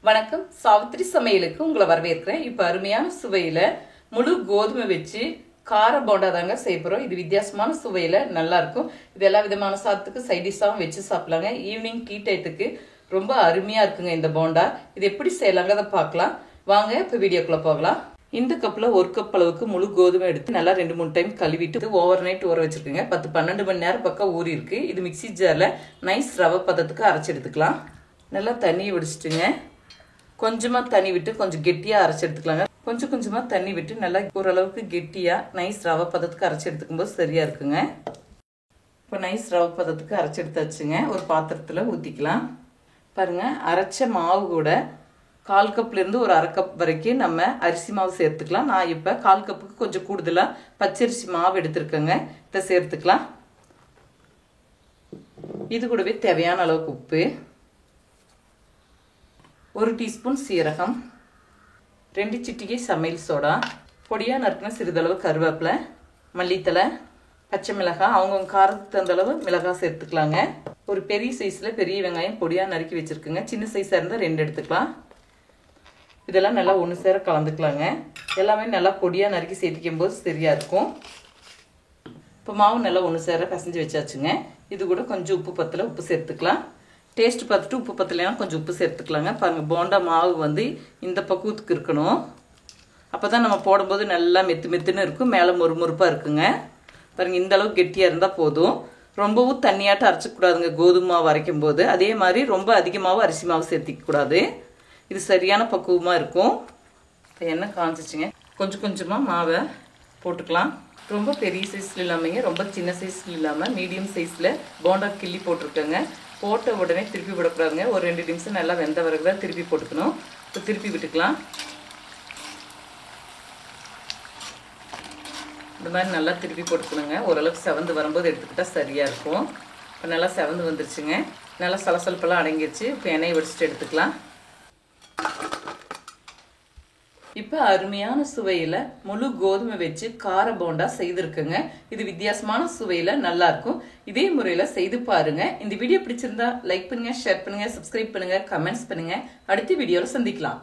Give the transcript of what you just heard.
வணக்கம், சாவித்திரி சமையலுக்கு உங்களை வரவேற்கிறேன். இப்போ அருமையான சுவையில் முழு கோதுமை வச்சு கார போண்டா தாங்க செய்ய போகிறோம். இது வித்தியாசமான சுவையில் நல்லாயிருக்கும். இது எல்லா விதமான சாதத்துக்கு சைடிஷாகவும் வச்சு சாப்பிடலாங்க. ஈவினிங் டீ டைத்துக்கு ரொம்ப அருமையாக இருக்குங்க இந்த போண்டா. இது எப்படி செய்யலாங்க அதை பார்க்கலாம் வாங்க. இப்போ வீடியோக்குள்ளே போகலாம். இந்த கப்பில் ஒரு கப் அளவுக்கு முழு கோதுமை எடுத்து நல்லா 2-3 டைம் கழுவிட்டு ஓவர் நைட் ஊற வச்சுருக்குங்க. 10-12 மணி நேரம் பக்கம் ஊறி இருக்கு. இது மிக்சி ஜாரில் நைஸ் ரவை பதத்துக்கு அரைச்சி எடுத்துக்கலாம். நல்லா தண்ணியை வடிச்சிட்டுங்க, கொஞ்சமாக தண்ணி விட்டு கொஞ்சம் கெட்டியாக அரைச்சி எடுத்துக்கலாங்க. கொஞ்சம் கொஞ்சமாக தண்ணி விட்டு நல்லா ஓரளவுக்கு கெட்டியாக நைஸ் ரவை பதத்துக்கு அரைச்சி எடுத்துக்கும் போது சரியாக இருக்குங்க. இப்போ நைஸ் ரவை பதத்துக்கு அரைச்சி எடுத்தாச்சுங்க. ஒரு பாத்திரத்தில் ஊற்றிக்கலாம். பாருங்கள், அரைச்ச மாவு கூட 1/4 கப்லேருந்து ஒரு 1/2 கப் வரைக்கும் நம்ம அரிசி மாவு சேர்த்துக்கலாம். நான் இப்போ 1/4 கப்புக்கு கொஞ்சம் கூடுதலாக பச்சரிசி மாவு எடுத்துருக்கேங்க. இதை சேர்த்துக்கலாம். இது கூடவே தேவையான அளவுக்கு உப்பு, 1 டீஸ்பூன் சீரகம், 2 சிட்டிகை சமையல் சோடா, பொடியாக நறுக்கின சிறிதளவு கருவேப்பிலை, மல்லித்தலை, பச்சை மிளகாய், அவங்கவுங்க காரத்துக்கு தகுந்த அளவு மிளகாய் சேர்த்துக்கலாங்க. ஒரு பெரிய சைஸில் பெரிய வெங்காயம் பொடியாக நறுக்கி வச்சுருக்குங்க. சின்ன சைஸாக இருந்தால் 2 எடுத்துக்கலாம். இதெல்லாம் நல்லா ஒன்று சேர கலந்துக்கலாங்க. எல்லாமே நல்லா பொடியாக நறுக்கி சேர்த்திக்கும் போது சரியாக இருக்கும். இப்போ மாவு நல்லா ஒன்று சேர பசைஞ்சு வச்சாச்சுங்க. இது கூட கொஞ்சம் உப்பு பத்தலை, உப்பு சேர்த்துக்கலாம். டேஸ்ட் பார்த்துட்டு உப்பு பத்தலைன்னா கொஞ்சம் உப்பு சேர்த்துக்கலாங்க. பாருங்கள், போண்டா மாவு வந்து இந்த பக்குவத்துக்கு இருக்கணும். அப்போ தான் நம்ம போடும்போது நல்லா மெத்துன்னு இருக்கும், மேலே மொறுமொறுப்பாக இருக்குங்க. பாருங்கள், இந்த அளவுக்கு கெட்டியாக இருந்தால் போதும். ரொம்பவும் தண்ணியாட்டம் அரைச்சிக்கூடாதுங்க கோதுமை மாவு அரைக்கும் போது. அதே மாதிரி ரொம்ப அதிகமாகவும் அரிசி மாவு சேர்த்திக்கூடாது. இது சரியான பக்குவமாக இருக்கும். இப்போ எண்ணெய் காஞ்சிச்சுங்க. கொஞ்சம் கொஞ்சமாக மாவை போட்டுக்கலாம். ரொம்ப பெரிய சைஸில் இல்லாமல் ரொம்ப சின்ன சைஸில் இல்லாமல் மீடியம் சைஸில் போண்டா கிள்ளி போட்டிருக்கேங்க. போட்ட உடனே திருப்பி விடக்கூடாதுங்க. ஒரு 2 நிமிஷம் நல்லா வெந்த வரைக்கும் தான் திருப்பி போட்டுக்கணும். இப்போ திருப்பி விட்டுக்கலாம். இந்த மாதிரி நல்லா திருப்பி போட்டுக்கணுங்க. ஓரளவுக்கு செவந்து வரும்போது எடுத்துக்கிட்டால் சரியாக இருக்கும். இப்போ நல்லா செவந்து வந்துருச்சுங்க. நல்லா சலசலப்பெல்லாம் அடங்கிடுச்சு. இப்போ எண்ணெயை வடிச்சிட்டு எடுத்துக்கலாம். இப்போ அருமையான சுவையில் முழு கோதுமை வச்சு கார போண்டா செய்திருக்குங்க. இது வித்தியாசமான சுவையில் நல்லா இருக்கும். இதே முறையில் செய்து பாருங்க. இந்த வீடியோ பிடிச்சிருந்தா லைக் பண்ணுங்க, ஷேர் பண்ணுங்க, சப்ஸ்கிரைப் பண்ணுங்க, கமெண்ட்ஸ் பண்ணுங்க. அடுத்த வீடியோவில் சந்திக்கலாம்.